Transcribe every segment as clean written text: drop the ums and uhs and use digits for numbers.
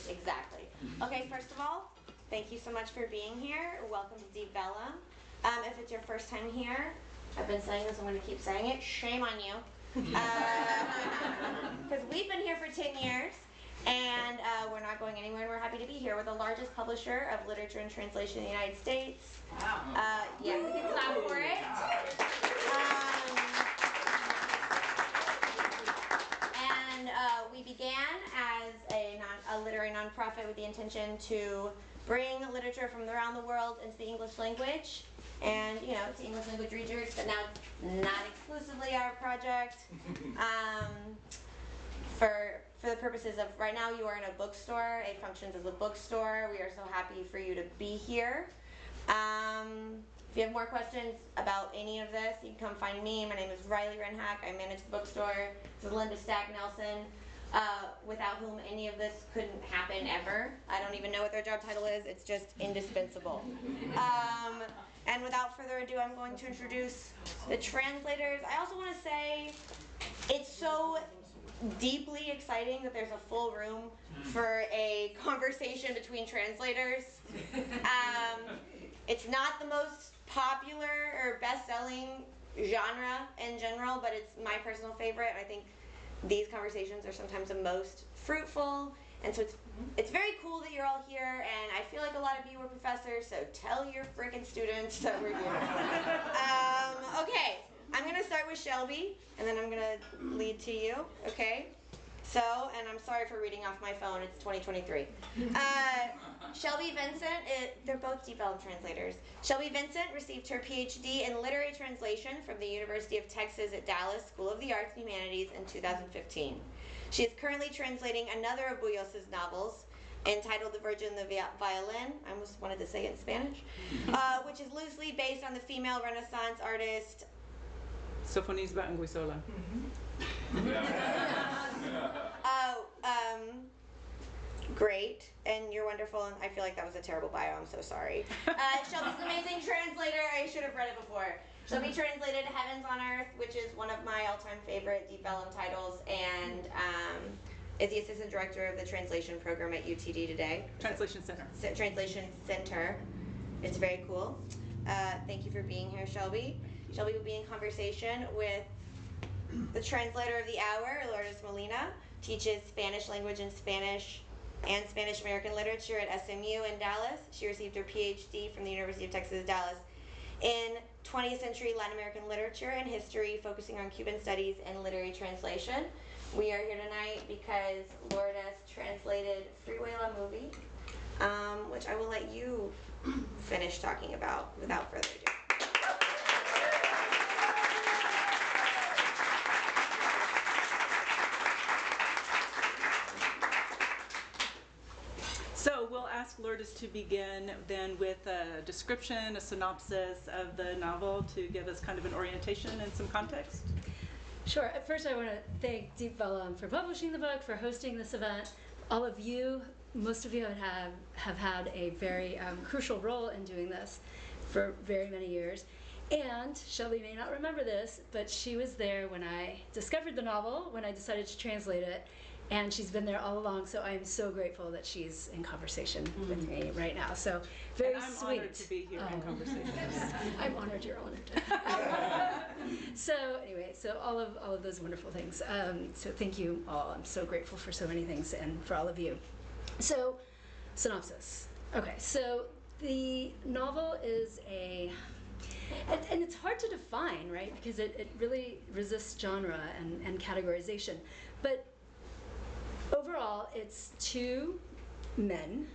Exactly. Okay, first of all, thank you so much for being here. Welcome to Deep Vellum. If it's your first time here, I've been saying this, I'm going to keep saying it, shame on you. Because we've been here for 10 years, and we're not going anywhere, and we're happy to be here. We're the largest publisher of literature and translation in the United States. Wow. Yeah, we can clap for it. We began as a literary nonprofit with the intention to bring literature from around the world into the English language, and to English language readers, but now not exclusively our project. For the purposes of right now, you are in a bookstore. It functions as a bookstore. We are so happy for you to be here. If you have more questions about any of this, you can come find me. My name is Riley Renhack. I manage the bookstore. This is Linda Stack Nelson, without whom any of this couldn't happen ever. I don't even know what their job title is. It's just indispensable. And without further ado, I'm going to introduce the translators. I also want to say it's so deeply exciting that there's a full room for a conversation between translators. It's not the most popular or best-selling genre in general, but it's my personal favorite. I think these conversations are sometimes the most fruitful, and so it's very cool that you're all here, and I feel like a lot of you were professors, so tell your frickin' students that we're here. Okay, I'm going to start with Shelby, and then I'm going to lead to you, okay? So, and I'm sorry for reading off my phone, it's 2023. Shelby Vincent, they're both Deep Vellum translators. Shelby Vincent received her PhD in literary translation from the University of Texas at Dallas School of the Arts and Humanities in 2015. She is currently translating another of Buyos's novels, entitled The Virgin and the Violin. I almost wanted to say it in Spanish, which is loosely based on the female Renaissance artist Sofonisba Anguissola. Great, and you're wonderful, and I feel like that was a terrible bio, I'm so sorry. Shelby's an amazing translator, I should have read it before. Shelby translated Heavens on Earth, which is one of my all-time favorite Deep Vellum titles, and is the assistant director of the translation program at UTD today. Translation Center. Translation Center. It's very cool. Thank you for being here, Shelby. Shelby will be in conversation with the translator of the hour, Lourdes Molina, teaches Spanish language and Spanish American literature at SMU in Dallas. She received her PhD from the University of Texas, Dallas, in 20th century Latin American literature and history, focusing on Cuban studies and literary translation. We are here tonight because Lourdes translated Freeway-to-be movie, which I will let you finish talking about without further ado. So we'll ask Lourdes to begin then with a description, a synopsis of the novel to give us kind of an orientation and some context. Sure. At first I want to thank Deep Vellum for publishing the book, for hosting this event. All of you, most of you have had a very crucial role in doing this for very many years. And Shelby may not remember this, but she was there when I discovered the novel, when I decided to translate it, and she's been there all along, so I'm so grateful that she's in conversation with me right now. So very and I'm sweet. Honored to be here in conversation. I'm honored you're honored. So anyway, so all of those wonderful things. So thank you all. I'm so grateful for so many things and for all of you. So synopsis. Okay, so the novel is and it's hard to define, right? Because it really resists genre and categorization. But overall, it's two men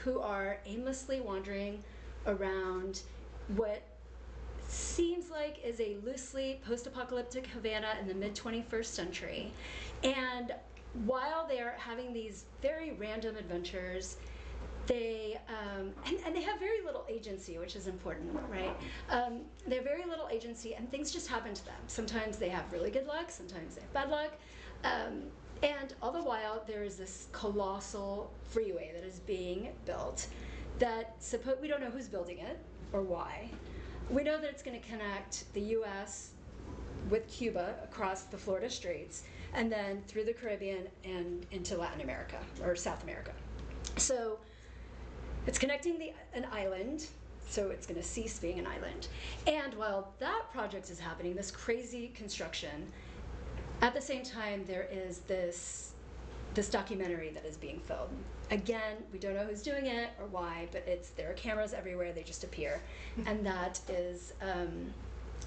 who are aimlessly wandering around what seems like is a loosely post-apocalyptic Havana in the mid-21st century. And while they're having these very random adventures, they and they have very little agency, which is important, right? They have very little agency, and things just happen to them. Sometimes they have really good luck, sometimes they have bad luck. And all the while, there is this colossal freeway that is being built that we don't know who's building it or why. We know that it's going to connect the US with Cuba across the Florida Straits, and then through the Caribbean and into Latin America, or South America. So it's connecting an island, so it's going to cease being an island. And while that project is happening, this crazy construction, at the same time there is this documentary that is being filmed. Again, we don't know who's doing it or why, but there are cameras everywhere, they just appear. And that is,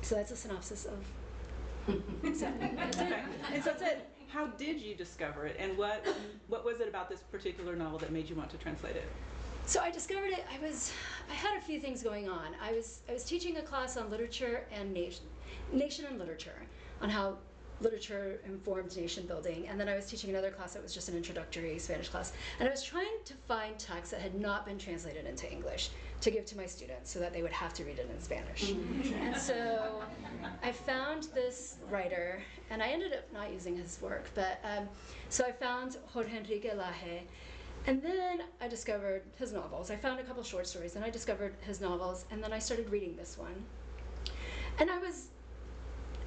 so that's a synopsis of, so that's it. And so that's it. How did you discover it, and what was it about this particular novel that made you want to translate it? So I discovered it, I had a few things going on. I was teaching a class on literature and nation and literature, on how literature informed nation building, and then I was teaching another class that was just an introductory Spanish class, and I was trying to find texts that had not been translated into English to give to my students so that they would have to read it in Spanish. And so I found this writer, and I ended up not using his work, but so I found Jorge Enrique Lage, and then I discovered his novels. I found a couple short stories, and I discovered his novels, and then I started reading this one. And I was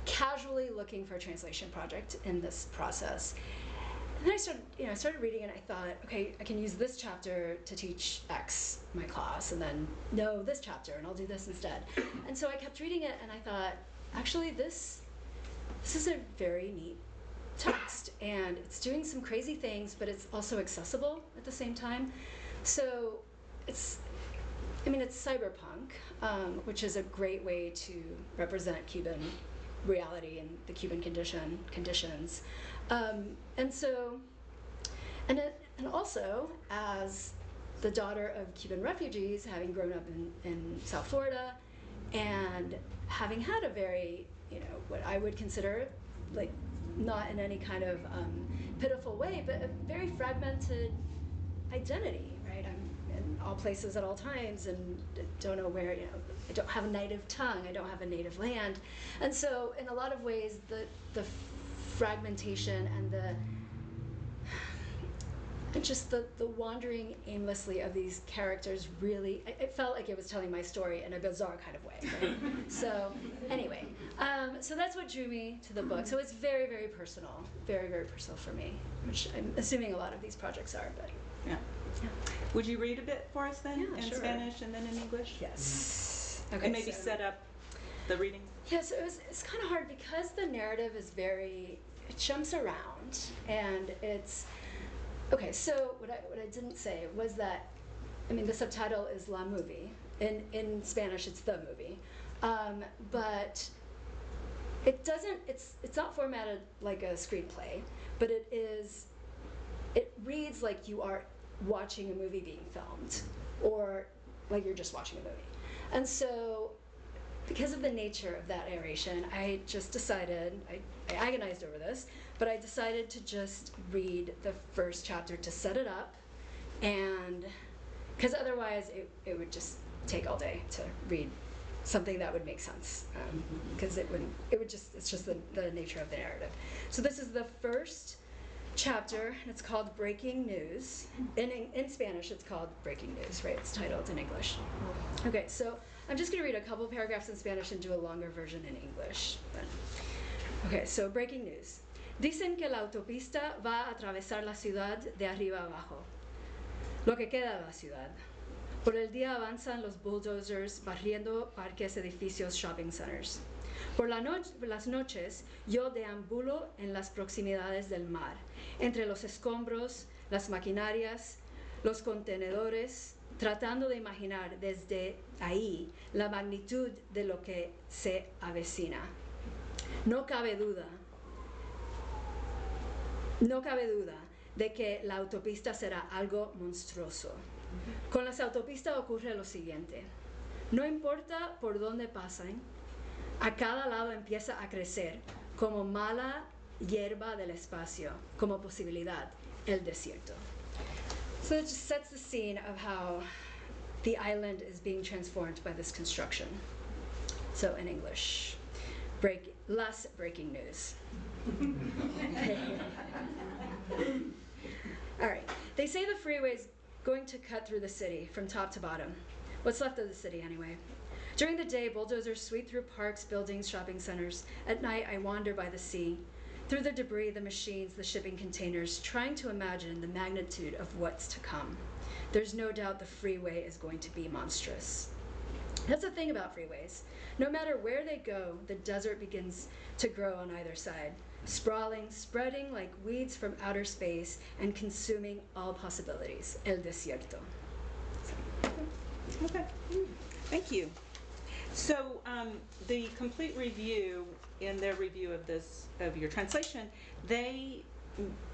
casually looking for a translation project in this process. And then I started reading and I thought, okay, I can use this chapter to teach X, my class, and then no, this chapter, and I'll do this instead. And so I kept reading it and I thought, actually this is a very neat text, and it's doing some crazy things, but it's also accessible at the same time. So it's cyberpunk, which is a great way to represent Cuban reality and the Cuban conditions, and also as the daughter of Cuban refugees, having grown up in South Florida, and having had a very, what I would consider, like, not in any kind of pitiful way, but a very fragmented identity, right? I'm in all places at all times and don't know where, I don't have a native tongue, I don't have a native land. And so in a lot of ways, the fragmentation and just the wandering aimlessly of these characters really, it felt like it was telling my story in a bizarre kind of way, right? So anyway, so that's what drew me to the book. So it's very, very personal for me, which I'm assuming a lot of these projects are, but. Yeah. Would you read a bit for us then, in sure. Spanish and then in English? Yes. Okay. And maybe set up the reading? Yeah, so it's kind of hard because the narrative is it jumps around, and it's, okay, so what I didn't say was that, the subtitle is La Movie. In Spanish, it's The Movie. But it's not formatted like a screenplay, but it reads like you are watching a movie being filmed, or like you're just watching a movie. And so, because of the nature of that narration, I just decided, I agonized over this, but I decided to just read the first chapter to set it up, and because otherwise it would just take all day to read something that would make sense, because it's just the nature of the narrative. So this is the first chapter, and it's called Breaking News. In Spanish, it's called Breaking News, right? It's titled in English. Okay, so I'm just going to read a couple paragraphs in Spanish and do a longer version in English. Okay, so Breaking News. Dicen que la autopista va a atravesar la ciudad de arriba abajo. Lo que queda de la ciudad. Por el día avanzan los bulldozers barriendo parques, edificios, shopping centers. Por las noches, yo deambulo en las proximidades del mar, entre los escombros, las maquinarias, los contenedores, tratando de imaginar desde ahí la magnitud de lo que se avecina. No cabe duda de que la autopista será algo monstruoso. Con las autopistas ocurre lo siguiente. No importa por dónde pasen, a cada lado empieza a crecer como mala hierba del espacio, como posibilidad, el desierto. So it just sets the scene of how the island is being transformed by this construction. So in English, less breaking news. All right, they say the freeway's going to cut through the city from top to bottom. What's left of the city anyway. During the day, bulldozers sweep through parks, buildings, shopping centers. At night, I wander by the sea. through the debris, the machines, the shipping containers, trying to imagine the magnitude of what's to come. There's no doubt the freeway is going to be monstrous. That's the thing about freeways. No matter where they go, the desert begins to grow on either side, sprawling, spreading like weeds from outer space and consuming all possibilities. El desierto. Okay, thank you. So the complete review, in their review of your translation, they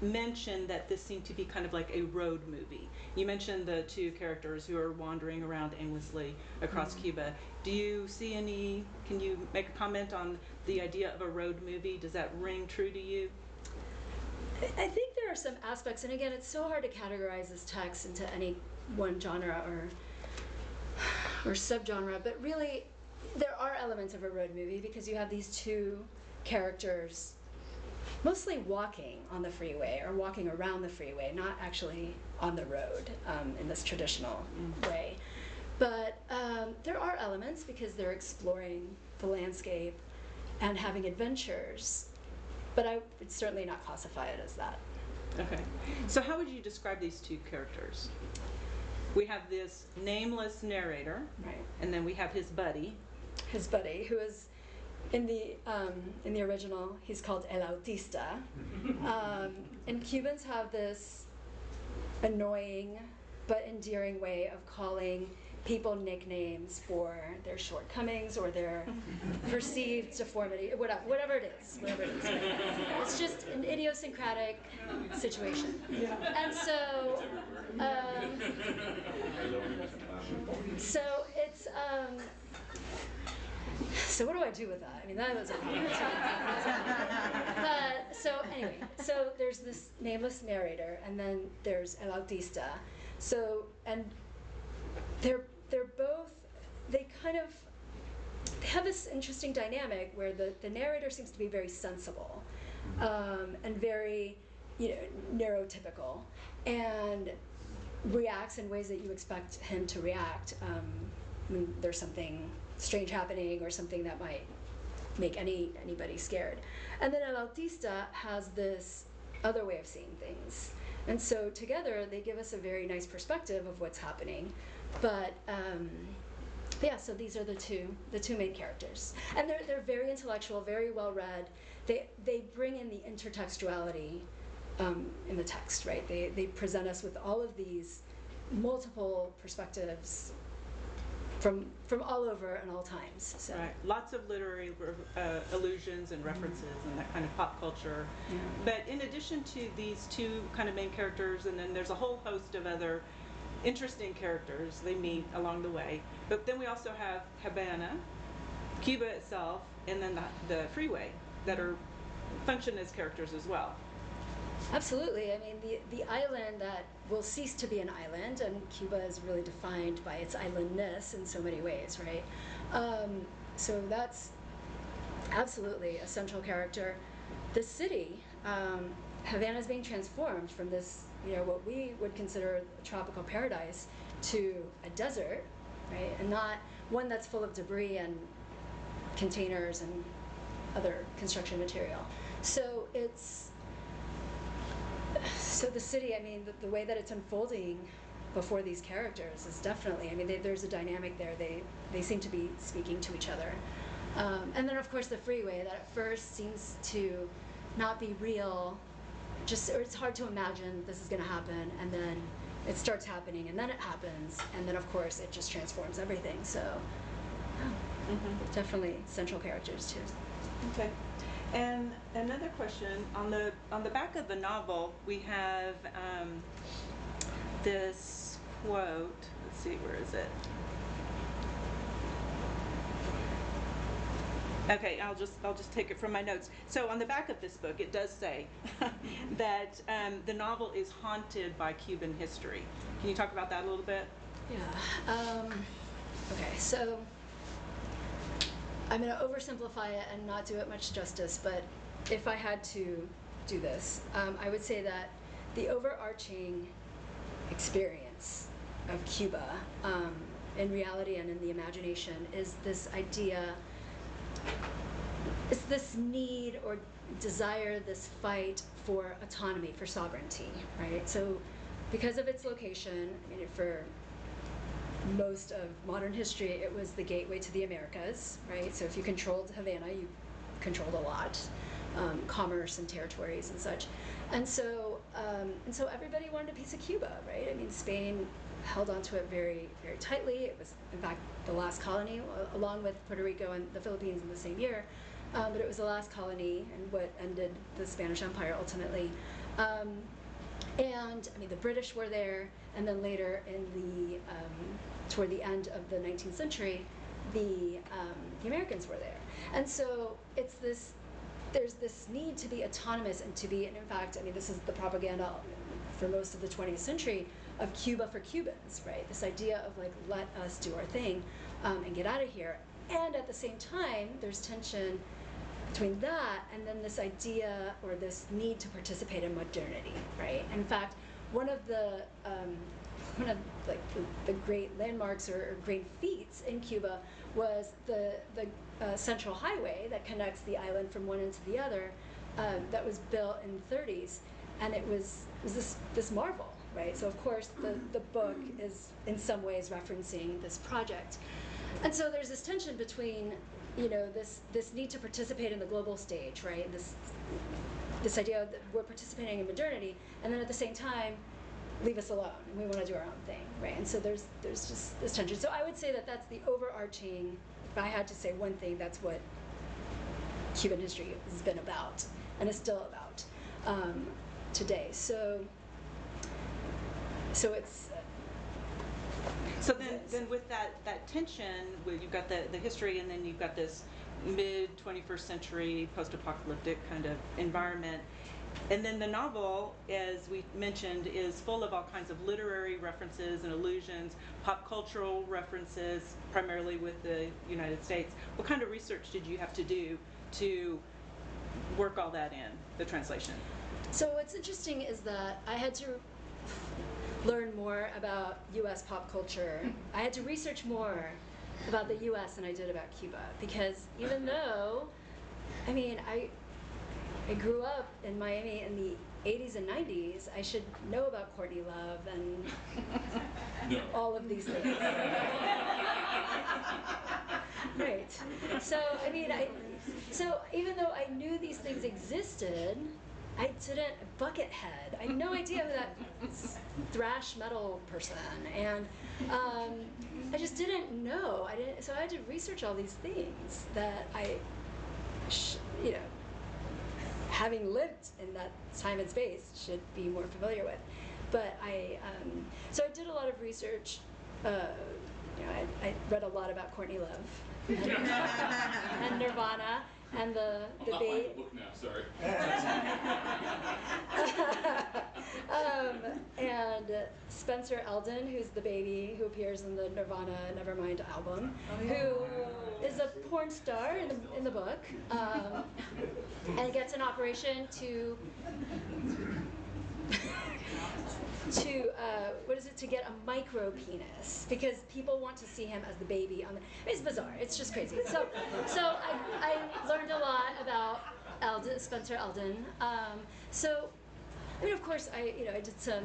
mentioned that this seemed to be kind of like a road movie. You mentioned the two characters who are wandering around aimlessly across Cuba. Do you see any, can you make a comment on the idea of a road movie? Does that ring true to you? I think there are some aspects, and again, it's so hard to categorize this text into any one genre or subgenre, but really there are elements of a road movie because you have these two characters mostly walking on the freeway or walking around the freeway, not actually on the road in this traditional way. But there are elements because they're exploring the landscape and having adventures, but I would certainly not classify it as that. Okay. So how would you describe these two characters? We have this nameless narrator, Right. and then we have his buddy. His buddy, who is in the original, he's called El Autista. And Cubans have this annoying but endearing way of calling people nicknames for their shortcomings or their perceived deformity, whatever it is. Right? It's just an idiosyncratic situation. And so, so it's, so what do I do with that? I mean, that was a problem. But so anyway, so there's this nameless narrator, and then there's El Autista. So, and they're both, they have this interesting dynamic where the narrator seems to be very sensible and very, neurotypical, and reacts in ways that you expect him to react when there's something strange happening or something that might make anybody scared. And then El Autista has this other way of seeing things. And so together they give us a very nice perspective of what's happening. But yeah, so these are the two main characters. And they're very intellectual, very well read. They bring in the intertextuality in the text, right? They present us with all of these multiple perspectives from all over and all times. So. Right. Lots of literary allusions and references and that kind of pop culture. Yeah. But in addition to these two kind of main characters, and then there's a whole host of other interesting characters they meet along the way. But then we also have Havana, Cuba itself, and then the freeway that function as characters as well. Absolutely. I mean, the island that will cease to be an island, and Cuba is really defined by its islandness in so many ways, right? So that's absolutely a central character. The city, Havana, is being transformed from this, what we would consider a tropical paradise to a desert, right? And not one that's full of debris and containers and other construction material. So the city, I mean, the way that it's unfolding before these characters is definitely, I mean, there's a dynamic there. They seem to be speaking to each other. And then, of course, the freeway that at first seems to not be real, or it's hard to imagine this is going to happen, and then it starts happening, and then it happens, and then, of course, it just transforms everything. So, definitely central characters, too. Okay. And another question, on the back of the novel, we have this quote. Let's see, where is it? Okay, I'll just take it from my notes. So on the back of this book, it does say that the novel is haunted by Cuban history. Can you talk about that a little bit? Yeah. Okay, so I'm going to oversimplify it and not do it much justice, but if I had to do this, I would say that the overarching experience of Cuba in reality and in the imagination is this idea it's this need or desire, this fight for autonomy, for sovereignty, right? So because of its location, I mean, for most of modern history, it was the gateway to the Americas, right? So if you controlled Havana, you controlled a lot, commerce and territories and such. And so everybody wanted a piece of Cuba, right? I mean, Spain held onto it very, very tightly. It was, in fact, the last colony, along with Puerto Rico and the Philippines in the same year. But it was the last colony and what ended the Spanish Empire ultimately. And I mean, the British were there, and then later in the toward the end of the 19th century, the Americans were there. And so it's this. There's this need to be autonomous and to be, and in fact, I mean, this is the propaganda for most of the 20th century of Cuba for Cubans, right? This idea of like, let us do our thing and get out of here. And at the same time, there's tension between that and then this idea or this need to participate in modernity, right? In fact, one of the great landmarks or great feats in Cuba was the central highway that connects the island from one end to the other, that was built in the 30s, and it was this marvel, right? So of course the book is in some ways referencing this project, and so there's this tension between, you know, this need to participate in the global stage, right? This idea that we're participating in modernity, and then at the same time, leave us alone, and we want to do our own thing, right? And so there's just this tension. So I would say that that's the overarching. If I had to say one thing, that's what Cuban history has been about, and is still about today. So it's. So then with that tension, where you've got the history, and then you've got this mid-21st century post-apocalyptic kind of environment. And then the novel, as we mentioned, is full of all kinds of literary references and allusions, pop cultural references, primarily with the United States. What kind of research did you have to do to work all that in the translation? So what's interesting is that I had to learn more about U.S. pop culture. I had to research more about the U.S. than I did about Cuba, because even though, I mean, I grew up in Miami in the 80s and 90s, I should know about Courtney Love and all of these things. Right. So, I mean, so even though I knew these things existed, I didn't, Buckethead, I had no idea who that thrash metal person, and I just didn't know. So I had to research all these things that I, you know, having lived in that time and space, should be more familiar with. But so I did a lot of research. You know, I read a lot about Courtney Love and Nirvana and the I'm not buying the book now, sorry. And Spencer Eldon, who's the baby who appears in the Nirvana Nevermind album, who is a porn star in the book, and gets an operation to to get a micro penis, because people want to see him as the baby on the. It's bizarre. It's just crazy. So I learned a lot about Spencer Eldon. So, I mean, of course, I did some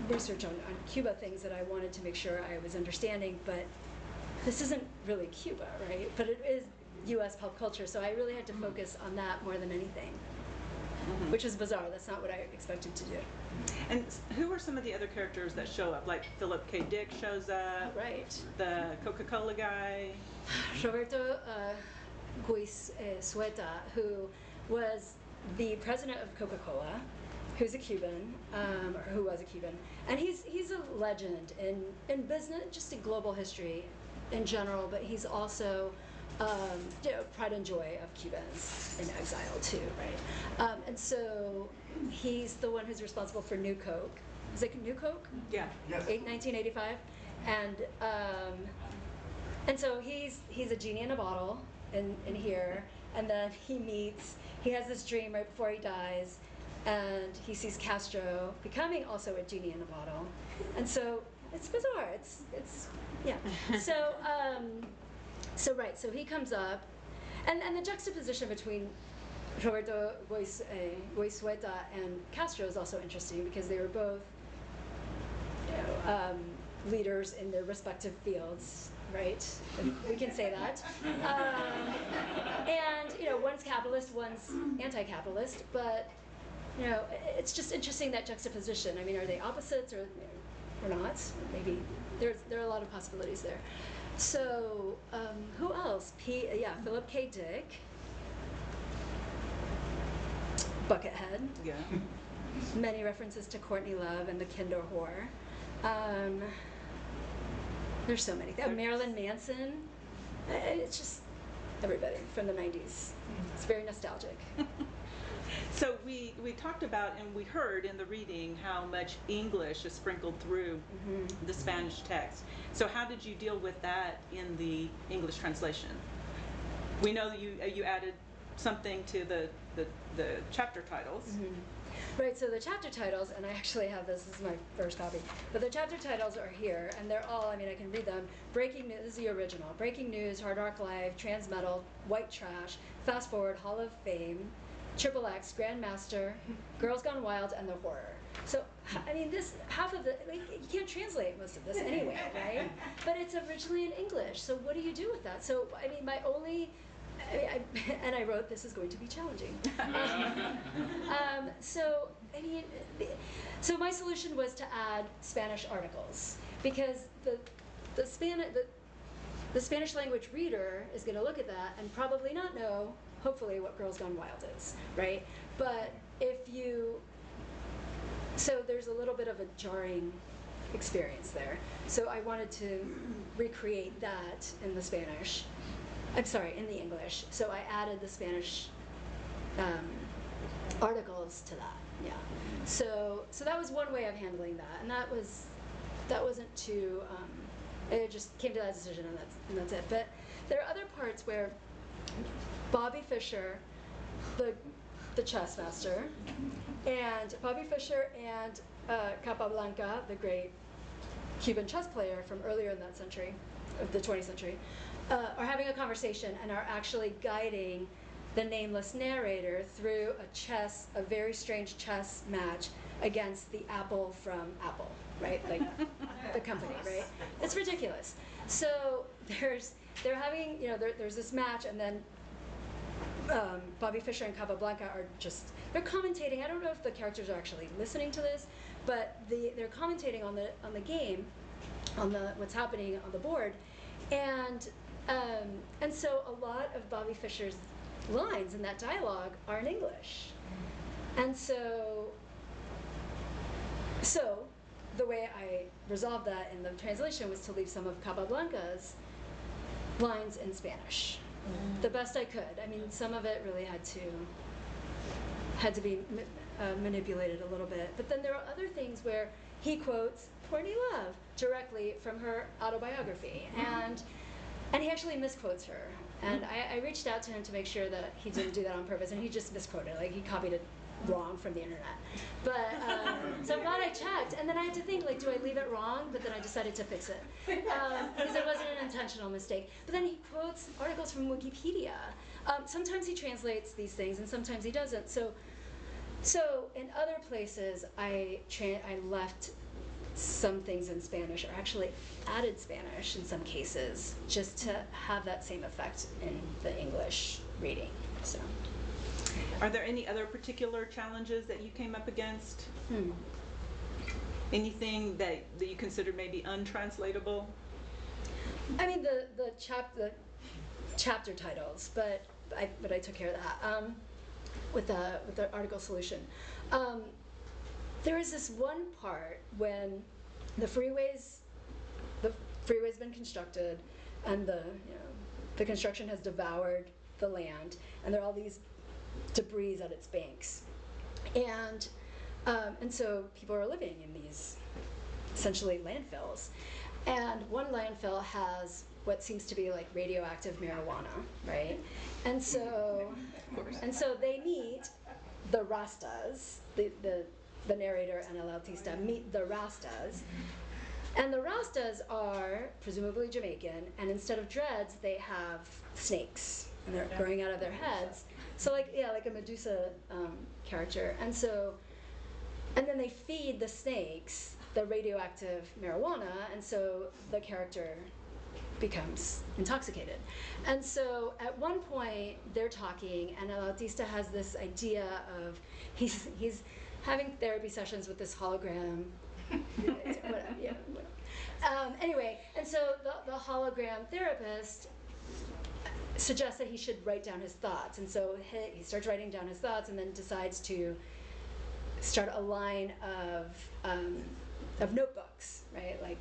research on Cuba, things that I wanted to make sure I was understanding, but this isn't really Cuba, right? But it is U.S. pop culture, so I really had to focus on that more than anything. Mm-hmm. Which is bizarre. That's not what I expected to do. And who are some of the other characters that show up? Like Philip K. Dick shows up. Right. The Coca-Cola guy. Roberto Sueta, who was the president of Coca-Cola, who's a Cuban, or who was a Cuban, and he's a legend in business, just in global history in general. But he's also pride and joy of Cubans in exile too, right? And so he's the one who's responsible for New Coke. Is it New Coke? Yeah. Yes. 1985, and so he's a genie in a bottle in here, and then he has this dream right before he dies, and he sees Castro becoming also a genie in a bottle, and so it's bizarre. It's yeah. So he comes up, and the juxtaposition between Roberto Goizueta and Castro is also interesting because they were both, leaders in their respective fields, right? We can say that. And one's capitalist, one's anti-capitalist, but it's just interesting, that juxtaposition. I mean, are they opposites or not? Maybe there are a lot of possibilities there. So who else? Philip K. Dick, Buckethead. Yeah. Many references to Courtney Love and the Kinder Whore. There's so many. Marilyn Manson. It's just everybody from the 90s. It's very nostalgic. So we talked about and we heard in the reading how much English is sprinkled through the Spanish text. So how did you deal with that in the English translation? We know that you added something to the chapter titles. Right, so the chapter titles, and I actually have this is my first copy, but the chapter titles are here, and they're all, I can read them. Breaking News, this is the original. Breaking News, Hard Rock Live, Trans Metal, White Trash, Fast Forward, Hall of Fame, Triple X, Grandmaster, Girls Gone Wild, and The Horror. So, this, half of the, you can't translate most of this anyway, right? But it's originally in English, so what do you do with that? So, my only, and I wrote, this is going to be challenging. So my solution was to add Spanish articles, because the Spanish language reader is going to look at that and probably not know, hopefully, what Girls Gone Wild is, right? But so there's a little bit of a jarring experience there. So I wanted to recreate that in the Spanish. I'm sorry, in the English. So I added the Spanish articles to that. Yeah. So that was one way of handling that, and that wasn't too. It just came to that decision, and that's it. But there are other parts where Bobby Fischer, the chess master, and Bobby Fischer and Capablanca, the great Cuban chess player from earlier in that century, of the 20th century, are having a conversation and are actually guiding the nameless narrator through a very strange chess match against the Apple from Apple, right? Like the company, right? It's ridiculous. So they're having, there's this match, and then Bobby Fischer and Capablanca are they're commentating. I don't know if the characters are actually listening to this, but they're commentating on the game, on what's happening on the board, and so a lot of Bobby Fischer's lines in that dialogue are in English, and so the way I resolved that in the translation was to leave some of Capablanca's lines in Spanish, the best I could. Some of it really had to be manipulated a little bit, but then there are other things where he quotes Courtney Love directly from her autobiography, and he actually misquotes her. And I reached out to him to make sure that he didn't do that on purpose, and he just misquoted, like he copied it wrong from the internet. But so I'm glad I checked, and then I had to think, do I leave it wrong? But then I decided to fix it because it wasn't an intentional mistake. But then he quotes articles from Wikipedia. Sometimes he translates these things, and sometimes he doesn't. So in other places, I left some things in Spanish, or actually added Spanish in some cases, just to have that same effect in the English reading. So, are there any other particular challenges that you came up against? Anything that you considered maybe untranslatable? The chapter titles, but I took care of that with the article solution. There is this one part when the freeway's been constructed, and the construction has devoured the land, and there are all these debris at its banks, and so people are living in these essentially landfills, and one landfill has what seems to be like radioactive marijuana, right? And so they meet the Rastas, the narrator and El Autista meet the Rastas, and the Rastas are presumably Jamaican, and instead of dreads they have snakes, and they're growing out of their heads. So like a Medusa character, and then they feed the snakes the radioactive marijuana, and so the character becomes intoxicated. And so at one point they're talking, and El Artista has this idea of he's having therapy sessions with this hologram. Anyway, and so the hologram therapist suggests that he should write down his thoughts, and so he starts writing down his thoughts, and then decides to start a line of notebooks, right, like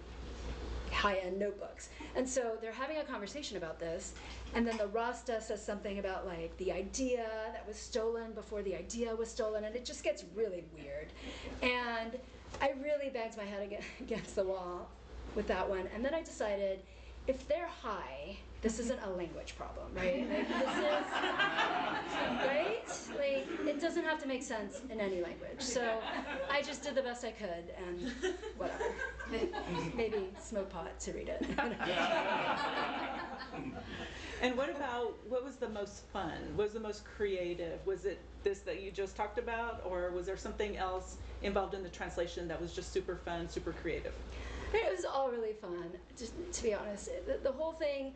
high-end notebooks. And so they're having a conversation about this, and then the Rasta says something about like the idea that was stolen before the idea was stolen, and it just gets really weird. And I really banged my head against the wall with that one, and then I decided, if they're high, this isn't a language problem, right? Like, this is, right? Like, it doesn't have to make sense in any language. So I just did the best I could, and whatever. Maybe smoke pot to read it. And what was the most fun? What was the most creative? Was it this that you just talked about, or was there something else involved in the translation that was just super fun, super creative? It was all really fun, just to be honest. The whole thing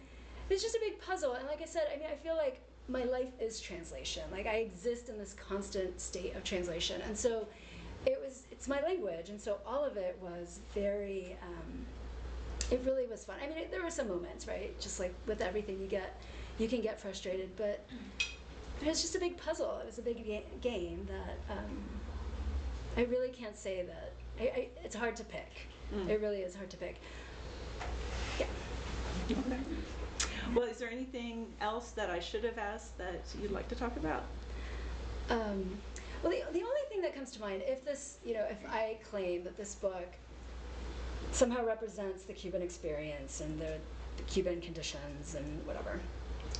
is just a big puzzle. And like I said, I mean, I feel like my life is translation. Like, I exist in this constant state of translation. And so it's my language. And so all of it was very, it really was fun. I mean, there were some moments, right? Just like with everything you can get frustrated. But it was just a big puzzle. It was a big game that I really can't say that. It's hard to pick. It really is hard to pick. Yeah. Okay. Well, is there anything else that I should have asked that you'd like to talk about? Well, the only thing that comes to mind, if I claim that this book somehow represents the Cuban experience and the Cuban conditions and whatever,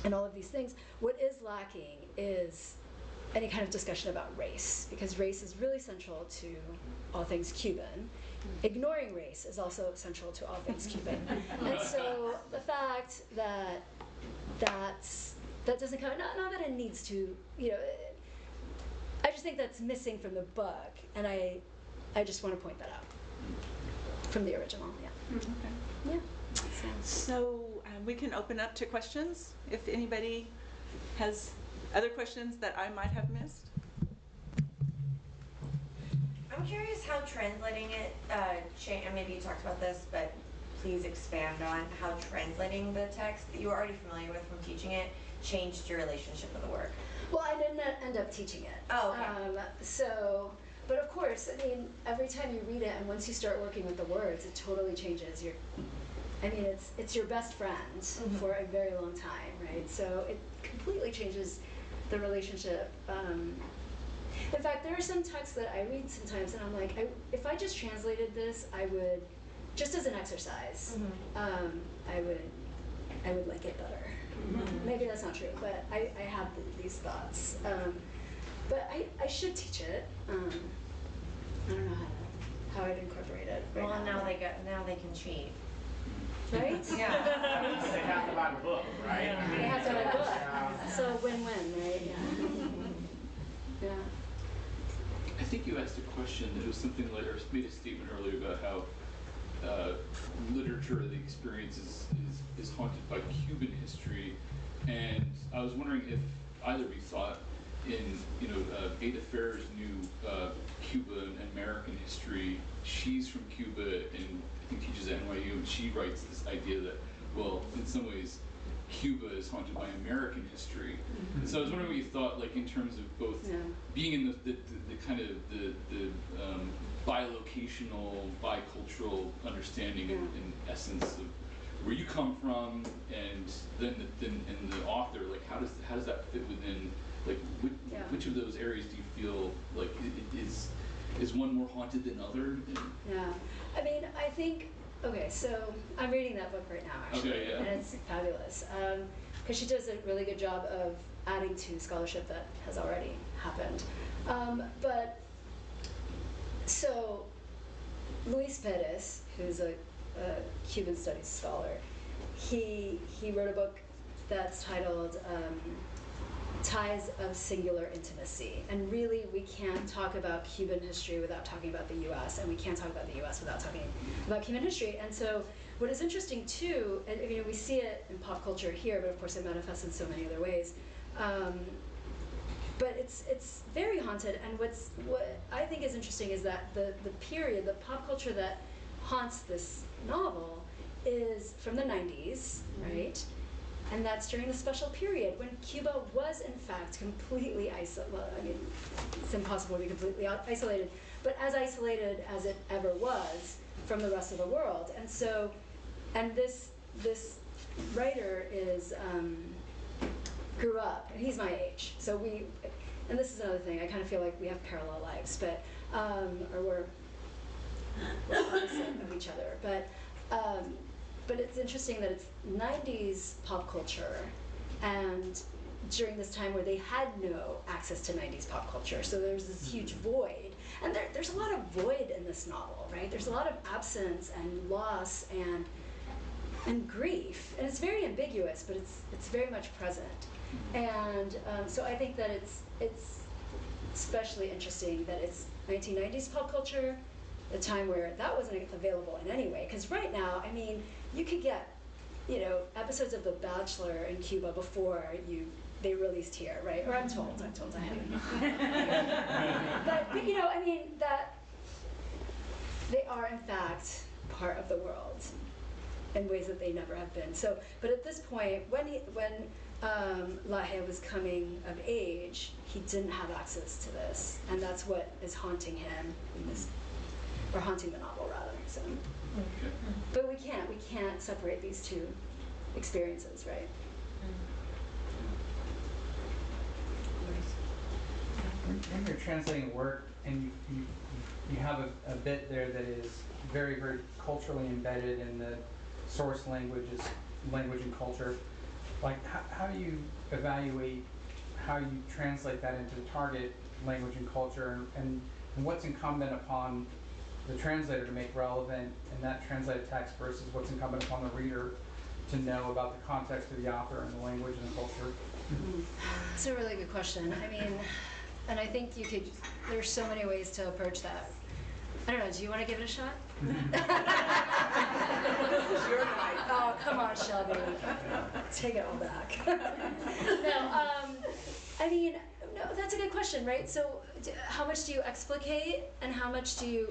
and all of these things, what is lacking is any kind of discussion about race, because race is really central to all things Cuban. Ignoring race is also central to all things Cuban. And so the fact that that doesn't come, not that it needs to, I just think that's missing from the book, and I just want to point that out from the original, yeah. Okay. Yeah. So we can open up to questions if anybody has other questions that I might have missed. I'm curious how translating it changed, and maybe you talked about this, but please expand on how translating the text that you were already familiar with from teaching it changed your relationship with the work. Well, I didn't end up teaching it. Oh, okay. But of course, I mean, every time you read it, and once you start working with the words, it totally changes it's your best friend for a very long time, right? So it completely changes the relationship. In fact, there are some texts that I read sometimes, and I'm like, if I just translated this, I would, just as an exercise, I would like it better. Maybe that's not true, but I have these thoughts. But I should teach it. I don't know how I'd incorporate it. Right Well, now they can cheat. Right? Yeah. They have to buy the book, right? They have to buy a book. So win-win, right? Yeah. Yeah. I think you asked a question that was something like, or made a statement earlier about how literature, the experience is haunted by Cuban history, and I was wondering if either of you thought in Ada Fair's new Cuba and American history. She's from Cuba and I think teaches at NYU, and she writes this idea that, well, in some ways, Cuba is haunted by American history. And so I was wondering what you thought, like in terms of both being in the kind of the bilocational, bicultural understanding and essence of where you come from, and then the author, like how does that fit within, like which of those areas do you feel like is one more haunted than other? Yeah, I mean, I think, okay, so I'm reading that book right now, actually, Okay, yeah. and it's fabulous, because she does a really good job of adding to scholarship that has already happened. But, so, Luis Perez, who's a Cuban studies scholar, he wrote a book that's titled Ties of Singular Intimacy. And really, we can't talk about Cuban history without talking about the US, and we can't talk about the US without talking about Cuban history. And so what is interesting too, and we see it in pop culture here, but of course it manifests in so many other ways. But it's very haunted, and what I think is interesting is that the period, the pop culture that haunts this novel is from the 90s, right? And that's during the special period when Cuba was in fact completely isolated. Well, I mean, it's impossible to be completely isolated, but as isolated as it ever was from the rest of the world. And so, and this writer is grew up, and he's my age. So and this is another thing. I kind of feel like we have parallel lives, but or we're opposite of each other, but it's interesting that it's 90s pop culture, and during this time where they had no access to 90s pop culture, so there's this huge void, and there's a lot of void in this novel, right? There's a lot of absence and loss and grief, and it's very ambiguous, but it's very much present, and so I think that it's especially interesting that it's 1990s pop culture, a time where that wasn't available in any way. Because right now, I mean, you could get, episodes of The Bachelor in Cuba before they released here, right? Or I'm told I haven't. but I mean, that they are in fact part of the world in ways that they never have been. So, but at this point, when Lage was coming of age, he didn't have access to this, and that's what is haunting him in this. Or haunting the novel, rather. So, but we can't separate these two experiences, right? When you're translating work and you have a bit there that is very, very culturally embedded in the source language and culture, like how do you evaluate how you translate that into the target language and culture, and what's incumbent upon the translator to make relevant in that translated text versus what's incumbent upon the reader to know about the context of the author and the language and the culture? It's a really good question. I mean, and I think there's so many ways to approach that. I don't know, do you want to give it a shot? This is your night. Oh, come on, Shelby. Take it all back. I mean, no, that's a good question, right? So how much do you explicate, and how much do you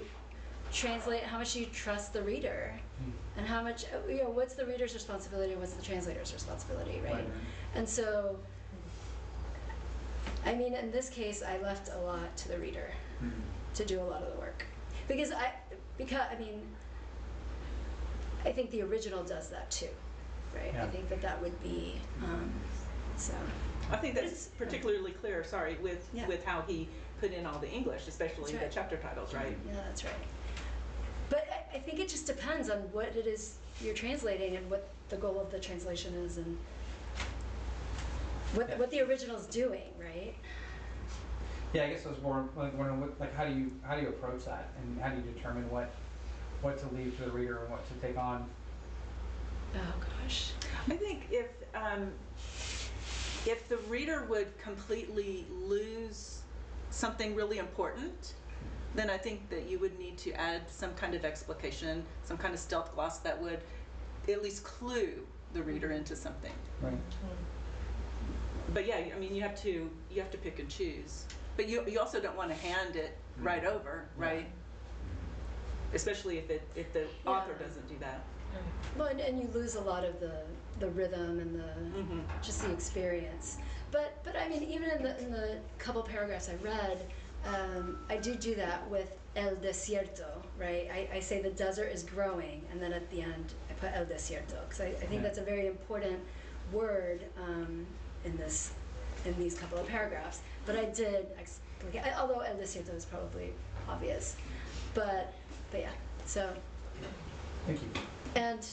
translate, how much do you trust the reader, and how much, what's the reader's responsibility and what's the translator's responsibility, right? And so, I mean, in this case, I left a lot to the reader to do a lot of the work, because I think the original does that too, right? Yeah. I think that would be so. I think that's particularly clear. Sorry, with how he put in all the English, especially the chapter titles, right? Yeah, that's right. But I think it just depends on what it is you're translating and what the goal of the translation is, and what the original's doing, right? Yeah, I guess I was more wondering, how do you approach that, and how do you determine what to leave to the reader and what to take on? Oh gosh. I think if the reader would completely lose something really important, then I think that you would need to add some kind of explication, some kind of stealth gloss that would at least clue the reader into something. Right. But yeah, I mean, you have to pick and choose. But you also don't want to hand it right over, right? Especially if the author doesn't do that. Well, and you lose a lot of the rhythm and the just the experience. But I mean, even in the couple paragraphs I read, I do that with el desierto, right? I say the desert is growing, and then at the end I put el desierto, because I think that's a very important word in these couple of paragraphs. But I did explicate, although el desierto is probably obvious, but yeah. So. Thank you. And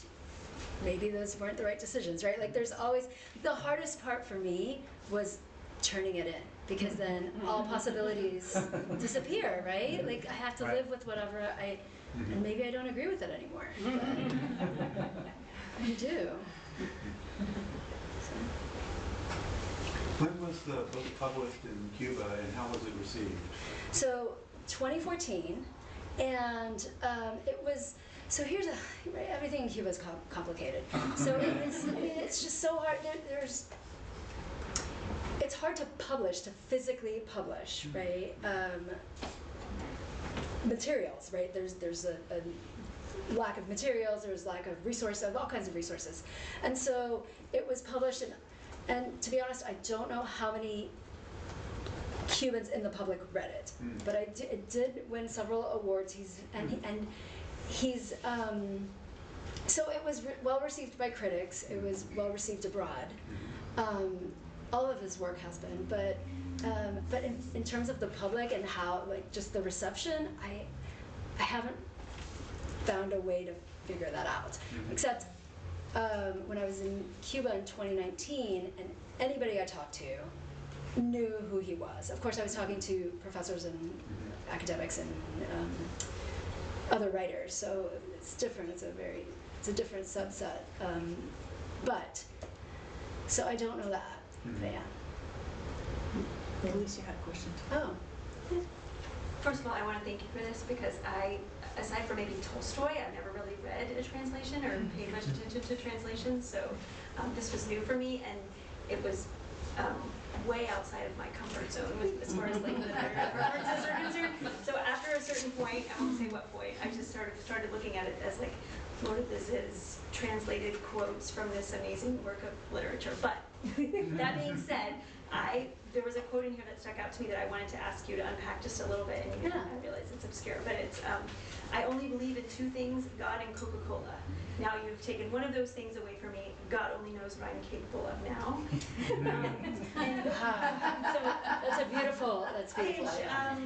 maybe those weren't the right decisions, right? Like, there's always, the hardest part for me was turning it in, because then all possibilities disappear, right? Like, I have to live with whatever and maybe I don't agree with it anymore, but I do. When was the book published in Cuba and how was it received? So 2014, and it was. So here's everything in Cuba is complicated. So it's just so hard. It's hard to publish, to physically publish, right? Materials, right? There's a lack of materials. There's lack of resources, all kinds of resources, and so it was published. And to be honest, I don't know how many Cubans in the public read it, but it did win several awards. So it was well received by critics. It was well received abroad. All of his work has been, but in terms of the public and how, like, just the reception, I haven't found a way to figure that out. Except when I was in Cuba in 2019, and anybody I talked to knew who he was. Of course, I was talking to professors and academics and other writers, so it's different. It's a different subset. But so I don't know that. But yeah. Elise, you had a question. Oh. First of all, I want to thank you for this because aside from maybe Tolstoy, I've never really read a translation or paid much attention to translations. So this was new for me, and it was way outside of my comfort zone as far as like the references are concerned. So after a certain point, I won't say what point, I just started looking at it as like Lourdes's translated quotes from this amazing work of literature. But that being said, there was a quote in here that stuck out to me that I wanted to ask you to unpack just a little bit, and I realize it's obscure, but it's, I only believe in two things, God and Coca-Cola. Now you've taken one of those things away from me. God only knows what I'm capable of now. So that's beautiful.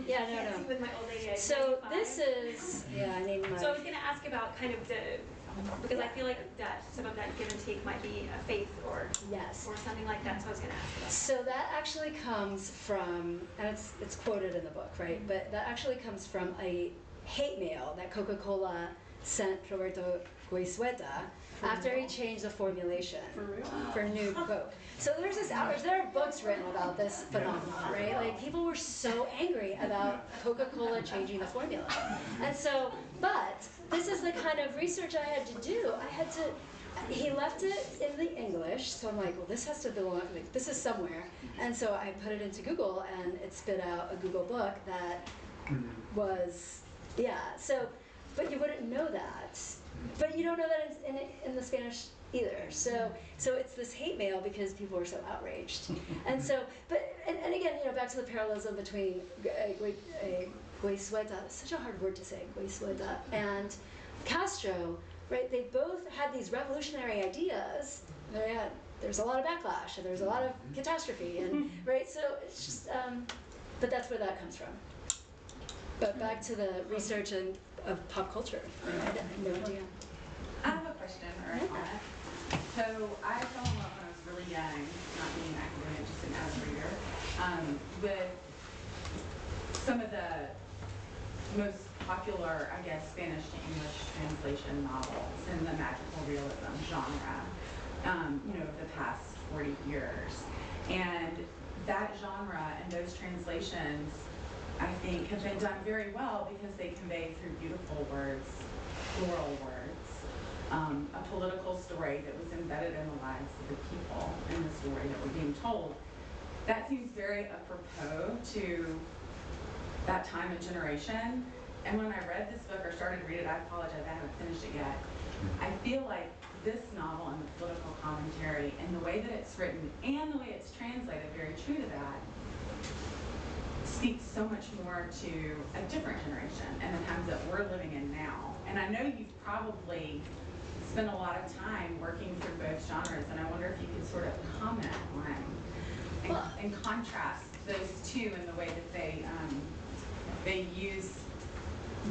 Yeah, see with my old lady, So 95. this is, I named my. So I was going to ask about kind of because I feel like that some of that give and take might be a faith or something like that. So I was going to ask about that. So that actually comes from, and it's quoted in the book, right? But that actually comes from a hate mail that Coca-Cola sent Roberto Goizueta after he changed the formulation for new Coke. So there's this outrage. There are books written about this phenomenon, right? Like, people were so angry about Coca-Cola changing the formula. And so, but this is the kind of research I had to do. He left it in the English, so I'm like, well, this has to belong, like, this is somewhere. And so I put it into Google, and it spit out a Google book that was, so, but you wouldn't know that. But you don't know that in the Spanish either. So it's this hate mail because people were so outraged. And so, and again, back to the parallelism between Goizueta, such a hard word to say, Goizueta, and Castro, right? They both had these revolutionary ideas. There's a lot of backlash, and there's a lot of catastrophe, and right? So it's just, but that's where that comes from. But back to the research of pop culture. I had no idea. I have a question or a comment. So I fell in love when I was really young, not being an academic, just an avid reader, with some of the most popular, I guess, Spanish to English translation novels in the magical realism genre, over the past 40 years. And that genre and those translations, I think, have been done very well because they convey through beautiful words, floral words, a political story that was embedded in the lives of the people in the story that we're being told. That seems very apropos to that time and generation. And when I read this book or started to read it, I apologize, I haven't finished it yet. I feel like this novel and the political commentary and the way that it's written and the way it's translated, very true to that, speaks so much more to a different generation and the times that we're living in now. And I know you've probably spent a lot of time working through both genres, and I wonder if you could sort of comment on and contrast those two in the way that they use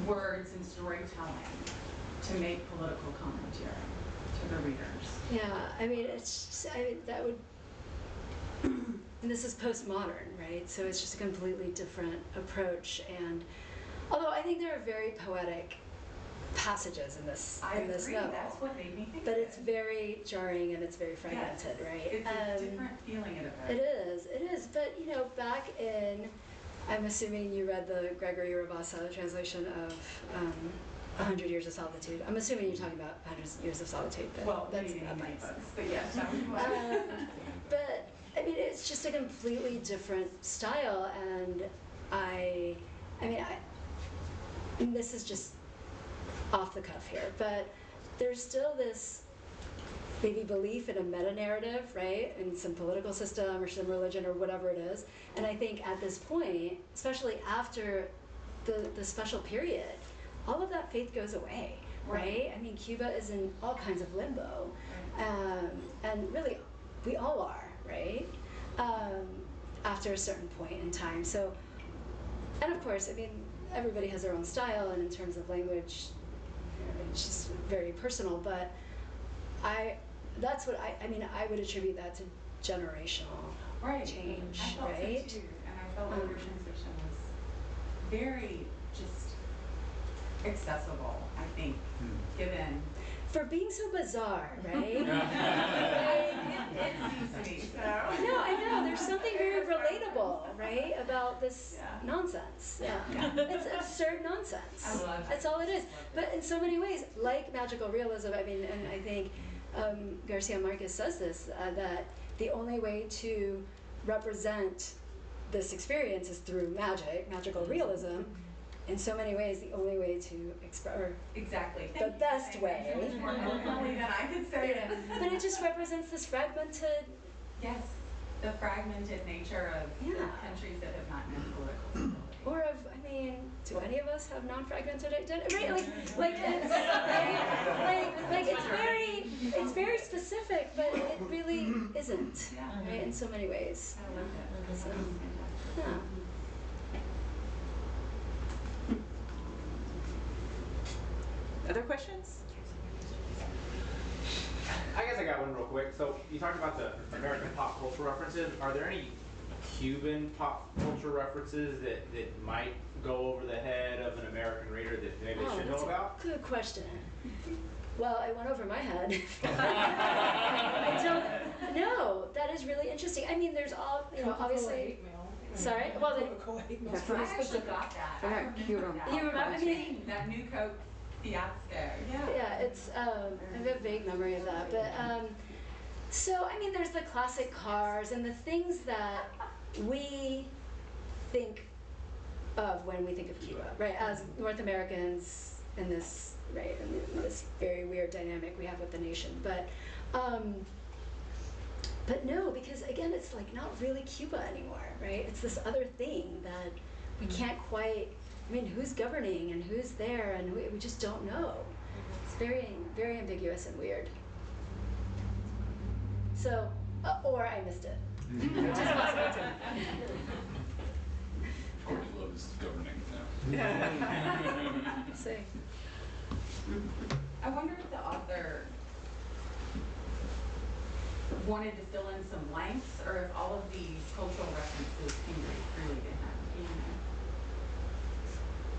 words and storytelling to make political commentary to the readers. Yeah, I mean, that would, and this is postmodern, right? So it's just a completely different approach. And although I think there are very poetic passages in this I agree, novel. that's what made me think But of it's it. very jarring and it's very fragmented, Yes, right? It's a different feeling of it. It is. But you know, back in, I'm assuming you read the Gregory Rabassa translation of 100 Years of Solitude. I'm assuming you're talking about 100 Years of Solitude. But Well, that's maybe not many nice. books, but yes, that was one. But I mean, it's just a completely different style, and and this is just off the cuff here, but there's still this maybe belief in a meta-narrative, right? In some political system or some religion or whatever it is. And I think at this point, especially after the special period, all of that faith goes away, right? I mean, Cuba is in all kinds of limbo. And really, we all are, right? After a certain point in time. So, and of course, I mean, everybody has their own style, and in terms of language, it's just very personal, but that's what I would attribute that to generational change, I felt right? so too, and I felt like your translation was very just accessible, I think, given. For being so bizarre, right? It seems to me, so. I know, there's something very relatable, right, about this nonsense. Yeah. It's absurd nonsense. I love it. That's all it is. But in so many ways, like magical realism, I mean, and I think Garcia Marquez says this, that the only way to represent this experience is through magical realism. In so many ways, the only way to express, or Exactly. the best way. So much more eloquently than I could say it. But it just represents this fragmented. Yes, the fragmented nature of the countries that have not known political stability. Or of, I mean, do any of us have non-fragmented identity? Right? Like it's very specific, but it really isn't. Right? In so many ways. I loved it. So, Yeah. yeah. Other questions? I guess I got one real quick. So you talked about the American pop culture references. Are there any Cuban pop culture references that might go over the head of an American reader that maybe they should know That's about? a good question. Well, it went over my head. I don't know. That is really interesting. I mean, there's all, obviously. Sorry? Well, I actually got that. I remember that. You remember? I mean, that new Coke fiasco. yeah, it's, I have a vague memory of that. But, so, I mean, there's the classic cars and the things that we think of when we think of Cuba, right? As North Americans in this, right, in this very weird dynamic we have with the nation. But no, because again, it's like not really Cuba anymore, right? It's this other thing that we can't quite, I mean, who's governing and who's there, and we just don't know. It's very, very ambiguous and weird. So, or I missed it, which is possible too. Jorge loves governing now. See. I wonder if the author wanted to fill in some blanks, or if all of these cultural references came very freely to him.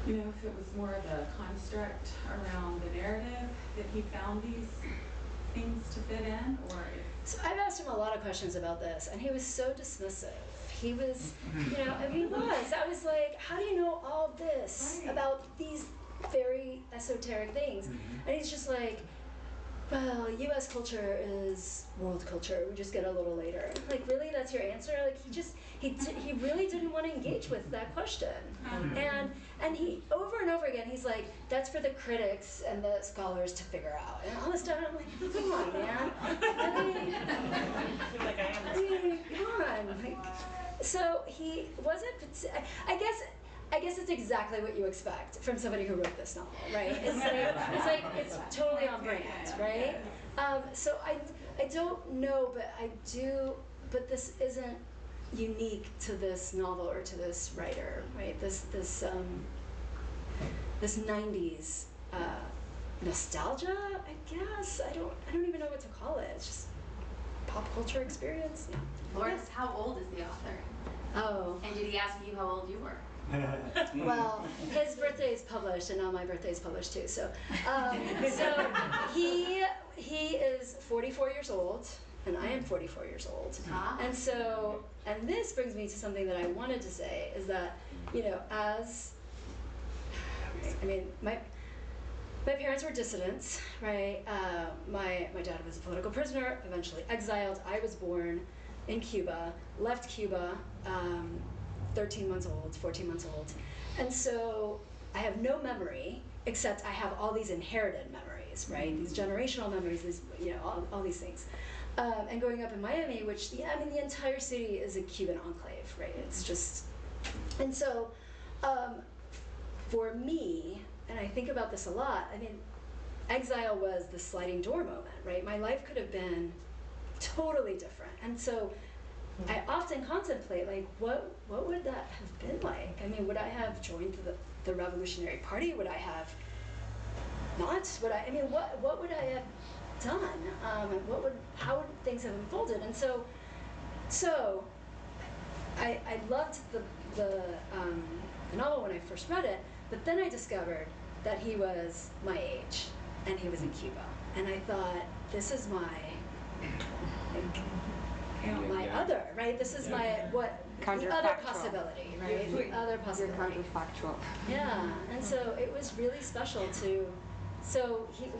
You know, if it was more of a construct around the narrative that he found these things to fit in, or if... So I've asked him a lot of questions about this, and he was so dismissive. He was, he was. I was like, how do you know all this about these very esoteric things? And he's just like, well, US culture is world culture. We just get a little later. I'm like, really? That's your answer? Like, he really didn't want to engage with that question. And he, over and over again, he's like, that's for the critics and the scholars to figure out. And all this stuff, I'm like, come on, man. I mean, come on. Like, so he wasn't, I guess it's exactly what you expect from somebody who wrote this novel, right? It's totally on brand, right? So I don't know, but this isn't unique to this novel or to this writer, right? This 90s nostalgia, I guess. I don't even know what to call it. It's just pop culture experience. Yeah. Lourdes, how old is the author? Oh. And did he ask you how old you were? Well, his birthday is published, and now my birthday is published too. So, so he is 44 years old, and I am 44 years old. And so, and this brings me to something that I wanted to say is that, as I mean, my parents were dissidents, right? My dad was a political prisoner, eventually exiled. I was born in Cuba, left Cuba, 13 months old, 14 months old. And so I have no memory, except I have all these inherited memories, right? These generational memories, these, all these things. And growing up in Miami, which, the entire city is a Cuban enclave, right? It's just, and so for me, and I think about this a lot, exile was the sliding door moment, right? My life could have been totally different. And so I often contemplate, like, what would that have been like? Would I have joined the Revolutionary Party? Would I have not? What would I have done? How would things have unfolded? And so I loved the novel when I first read it, but then I discovered that he was my age, and he was in Cuba. And I thought, this is my other, right? This is my, the other possibility, right? The other possibility. Counterfactual. Yeah, and so it was really special to,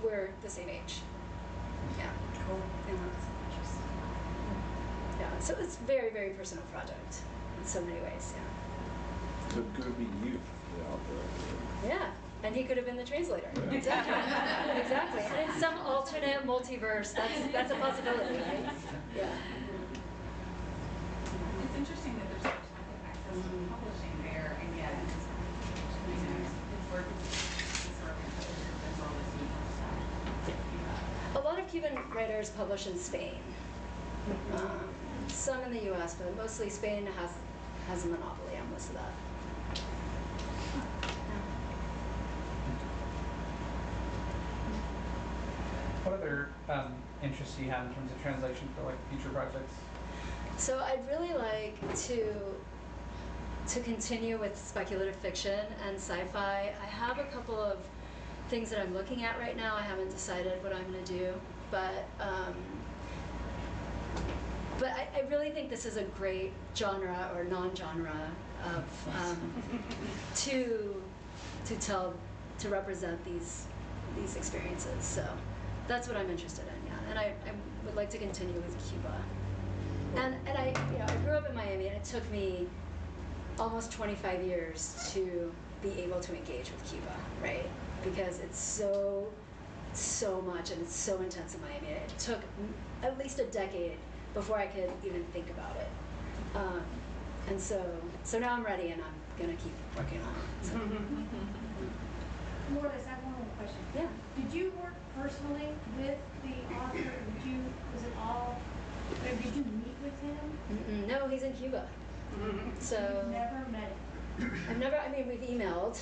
we're the same age. Yeah. Cool. Yeah, so it's a very, very personal project in so many ways, yeah. So it could be you, Yeah, and he could have been the translator. Exactly. Exactly. And in some alternate multiverse, that's a possibility, right? Yeah. It's interesting that there's such lack of access to publishing there, and yet, his work is sort of published all this stuff. A lot of Cuban writers publish in Spain. Some in the U.S., but mostly Spain has a monopoly on most of that. What other interests do you have in terms of translation for future projects? So I'd really like to continue with speculative fiction and sci-fi. I have a couple of things that I'm looking at right now. I haven't decided what I'm going to do, but I really think this is a great genre or non-genre of to represent these experiences. So that's what I'm interested in, yeah. And I would like to continue with Cuba. And I grew up in Miami, and it took me almost 25 years to be able to engage with Cuba, right? Because it's so much, and it's so intense in Miami. It took at least a decade before I could even think about it. And so now I'm ready, and I'm gonna keep working on it. So. Lourdes, I have one more question. Yeah. Did you work personally with the author? Did you meet with him? No, he's in Cuba. So. You've never met him? We've emailed.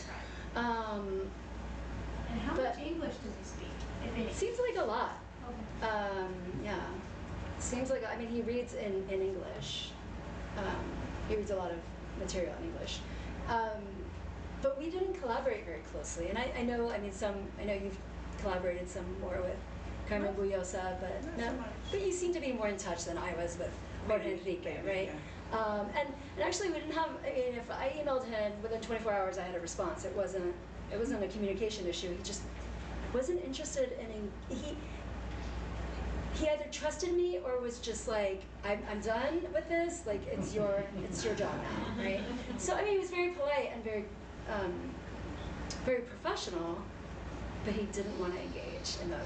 And how much English does he speak, if any? Seems like a lot. Okay. Yeah. Seems like, he reads in English. He reads a lot of material in English. But we didn't collaborate very closely. And I know you've collaborated some more with Carmen Buyosa, but you seem to be more in touch than I was with Jorge Enrique, right? Yeah. And actually we didn't have, if I emailed him within 24 hours, I had a response. It wasn't a communication issue. He just wasn't interested in, he either trusted me or was just like, I'm done with this, like it's your job now, right? So he was very polite and very professional, but he didn't want to engage in the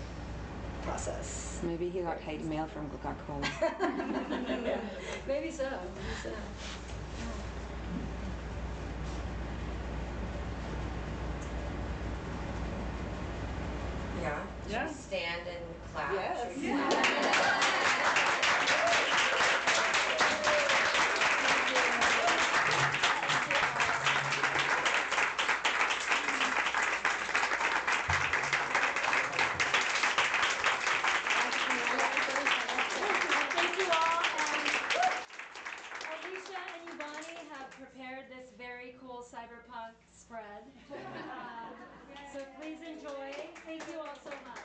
process. Maybe he got hate mail from Coca-Cola. Maybe so. Yeah. Yeah. Should we stand and clap? Yes. Should we clap? Thank you all. And Alicia and Yvonne have prepared this very cool sci cyberpunk spread. So please enjoy. Thank you all so much.